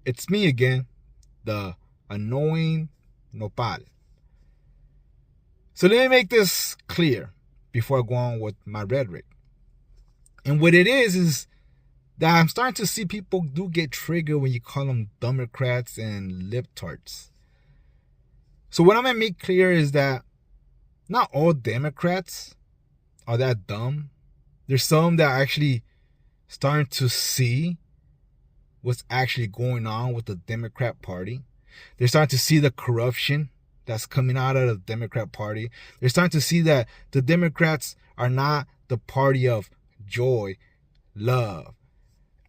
It's me again, the annoying nopal. So let me make this clear before I go on with my rhetoric. And what it is that I'm starting to see people do get triggered when you call them Democrats and libtards. So what I'm going to make clear is that not all Democrats are that dumb. There's some that are actually starting to see what's actually going on with the Democrat Party. They're starting to see the corruption that's coming out of the Democrat Party. They're starting to see that the Democrats are not the party of joy, love,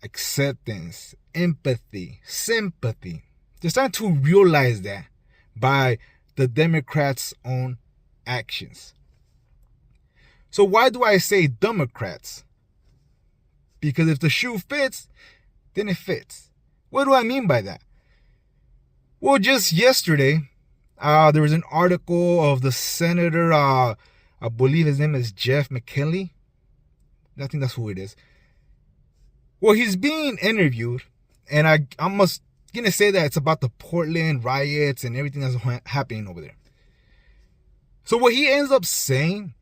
acceptance, empathy, sympathy. They're starting to realize that by the Democrats' own actions. So why do I say Democrats? Because if the shoe fits, then it fits. What do I mean by that? Well, just yesterday, there was an article of the senator, I believe his name is Jeff Merkely. I think that's who it is. Well, he's being interviewed, and I'm going to say that it's about the Portland riots and everything that's happening over there. So what he ends up saying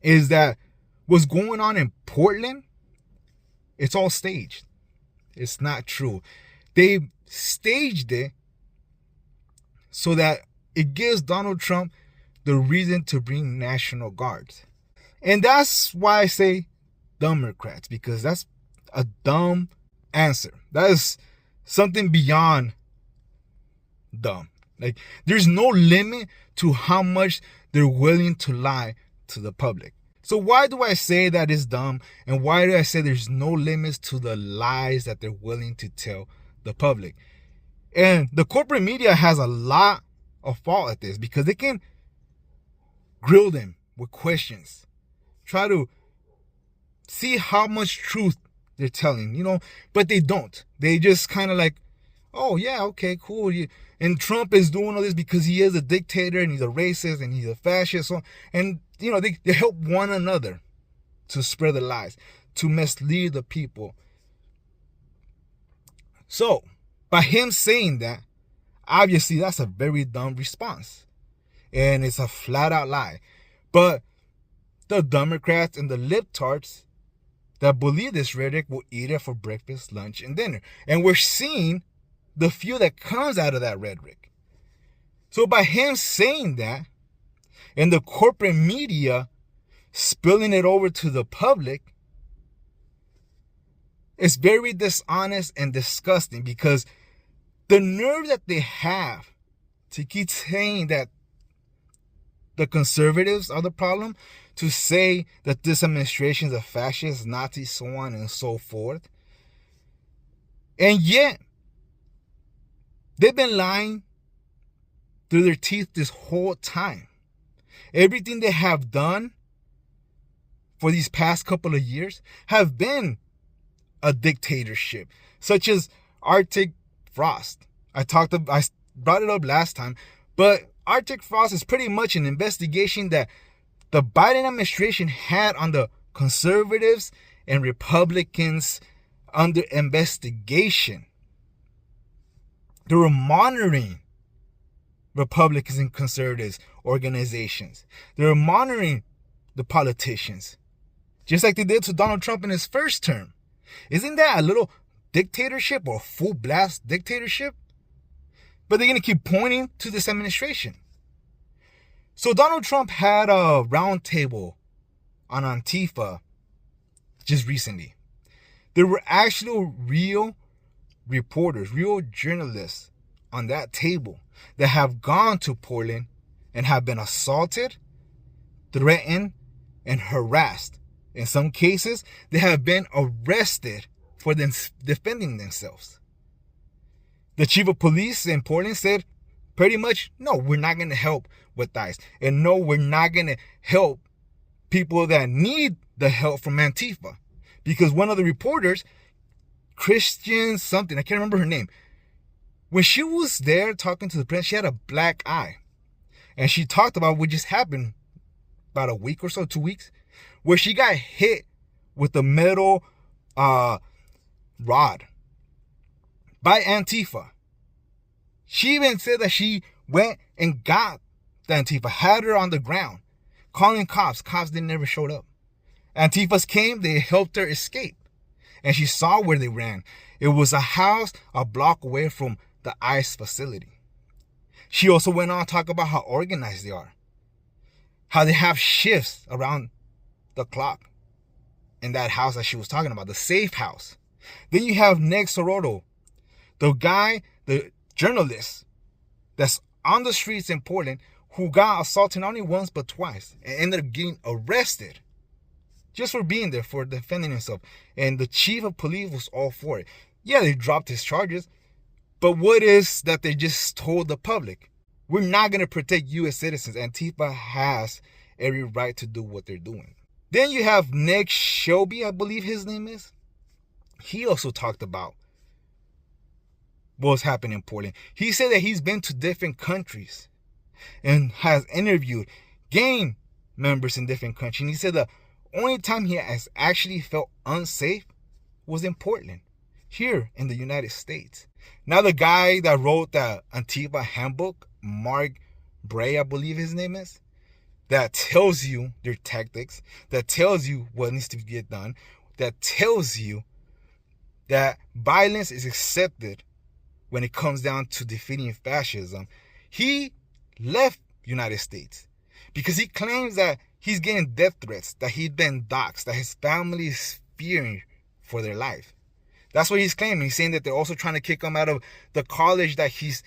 is that what's going on in Portland, it's all staged. It's not true. They staged it so that it gives Donald Trump the reason to bring National Guards. And that's why I say Democrats, because that's a dumb answer. That is something beyond dumb. Like, there's no limit to how much they're willing to lie to the public. So why do I say that is dumb? And why do I say there's no limits to the lies that they're willing to tell the public? And the corporate media has a lot of fault at this, because they can grill them with questions, try to see how much truth they're telling, but they don't. They just kind of like, oh yeah, okay, cool. And Trump is doing all this because he is a dictator and he's a racist and he's a fascist. And they help one another to spread the lies, to mislead the people. So by him saying that, obviously that's a very dumb response. And it's a flat out lie. But the Democrats and the libtards that believe this rhetoric will eat it for breakfast, lunch, and dinner. And we're seeing the fuel that comes out of that rhetoric. So by him saying that, and the corporate media spilling it over to the public, it's very dishonest and disgusting, because the nerve that they have to keep saying that the conservatives are the problem, to say that this administration is a fascist, Nazi, so on and so forth. And yet, they've been lying through their teeth this whole time. Everything they have done for these past couple of years have been a dictatorship, such as Arctic Frost. I brought it up last time, but Arctic Frost is pretty much an investigation that the Biden administration had on the conservatives and Republicans under investigation. They were monitoring Republicans and conservatives organizations. They were monitoring the politicians, just like they did to Donald Trump in his first term. Isn't that a little dictatorship, or full blast dictatorship? But they're going to keep pointing to this administration. So Donald Trump had a roundtable on Antifa just recently. There were actual real reporters, real journalists on that table that have gone to Portland and have been assaulted, threatened, and harassed. In some cases, they have been arrested for them defending themselves. The chief of police in Portland said pretty much, no, we're not going to help with ICE. And no, we're not going to help people that need the help from Antifa. Because one of the reporters, Christian something, I can't remember her name, when she was there talking to the president, she had a black eye. And she talked about what just happened about a week or so, 2 weeks, where she got hit with a metal rod by Antifa. She even said that she went and got the Antifa, had her on the ground, calling cops. Cops didn't never showed up. Antifas came, they helped her escape. And she saw where they ran. It was a house a block away from the ICE facility. She also went on to talk about how organized they are. How they have shifts around the clock in that house that she was talking about, the safe house. Then you have Nick Soroto, the guy, the journalist that's on the streets in Portland who got assaulted not only once but twice and ended up getting arrested just for being there, for defending himself. And the chief of police was all for it. Yeah, they dropped his charges, but what is that they just told the public? We're not going to protect U.S. citizens. Antifa has every right to do what they're doing. Then you have Nick Shelby, I believe his name is. He also talked about what's happening in Portland. He said that he's been to different countries and has interviewed gang members in different countries. And he said the only time he has actually felt unsafe was in Portland, here in the United States. Now the guy that wrote the Antifa handbook, Mark Bray, I believe his name is, that tells you their tactics, that tells you what needs to get done, that tells you that violence is accepted when it comes down to defeating fascism. He left United States because he claims that he's getting death threats, that he's been doxxed, that his family is fearing for their life. That's what he's claiming. He's saying that they're also trying to kick him out of the college that he's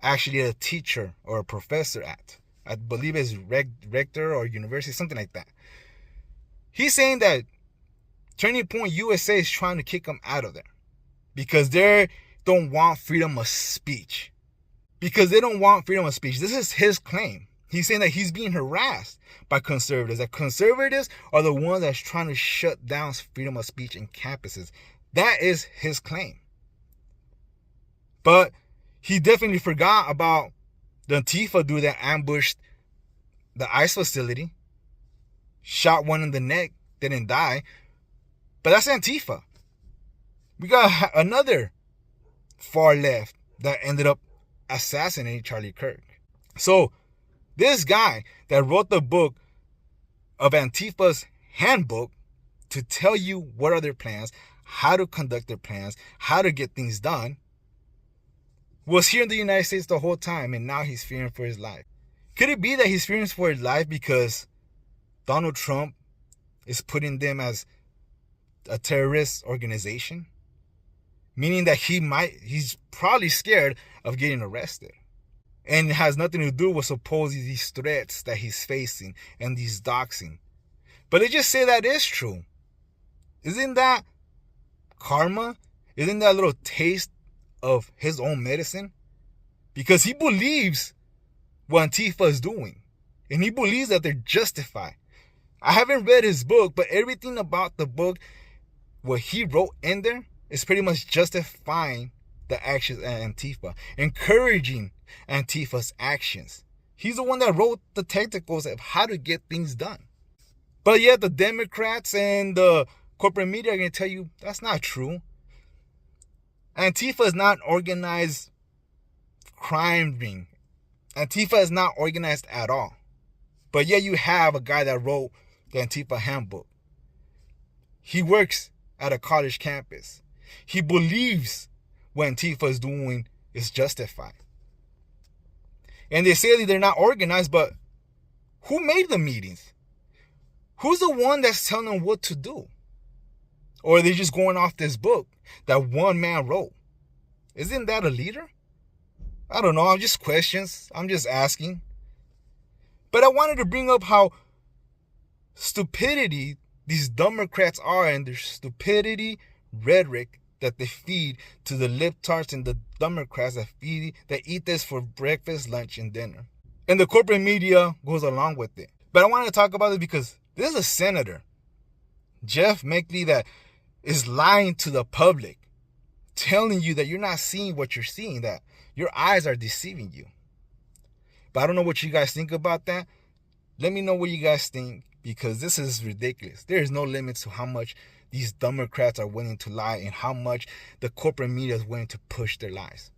actually a teacher or a professor at. I believe it's rector or university, something like that. He's saying that Turning Point USA is trying to kick him out of there because they don't want freedom of speech. Because they don't want freedom of speech. This is his claim. He's saying that he's being harassed by conservatives. That conservatives are the ones that's trying to shut down freedom of speech in campuses. That is his claim. But he definitely forgot about the Antifa dude that ambushed the ICE facility, shot one in the neck, didn't die. But that's Antifa. We got another far left that ended up assassinating Charlie Kirk. So this guy that wrote the book of Antifa's handbook to tell you what are their plans, how to conduct their plans, how to get things done, was here in the United States the whole time, and now he's fearing for his life. Could it be that he's fearing for his life because Donald Trump is putting them as a terrorist organization? Meaning that he's probably scared of getting arrested. And it has nothing to do with supposedly these threats that he's facing and these doxing. But they just say that is true. Isn't that karma? Isn't that a little taste of his own medicine? Because he believes what Antifa is doing. And he believes that they're justified. I haven't read his book, but everything about the book, what he wrote in there, is pretty much justifying the actions of Antifa, encouraging Antifa's actions. He's the one that wrote the technicals of how to get things done. But yet the Democrats and the corporate media are going to tell you that's not true. Antifa is not organized crime ring. Antifa is not organized at all. But yet you have a guy that wrote the Antifa handbook. He works at a college campus. He believes what Antifa is doing is justified. And they say that they're not organized, but who made the meetings? Who's the one that's telling them what to do? Or are they just going off this book that one man wrote? Isn't that a leader? I don't know. I'm just questions. I'm just asking. But I wanted to bring up how stupidity these Democrats are, and their stupidity rhetoric that they feed to the libtards and the Democrats that eat this for breakfast, lunch, and dinner. And the corporate media goes along with it. But I wanted to talk about it because there's a senator, Jeff Merkely, that is lying to the public, telling you that you're not seeing what you're seeing, that your eyes are deceiving you. But I don't know what you guys think about that. Let me know what you guys think, because this is ridiculous. There is no limit to how much these Democrats are willing to lie and how much the corporate media is willing to push their lies.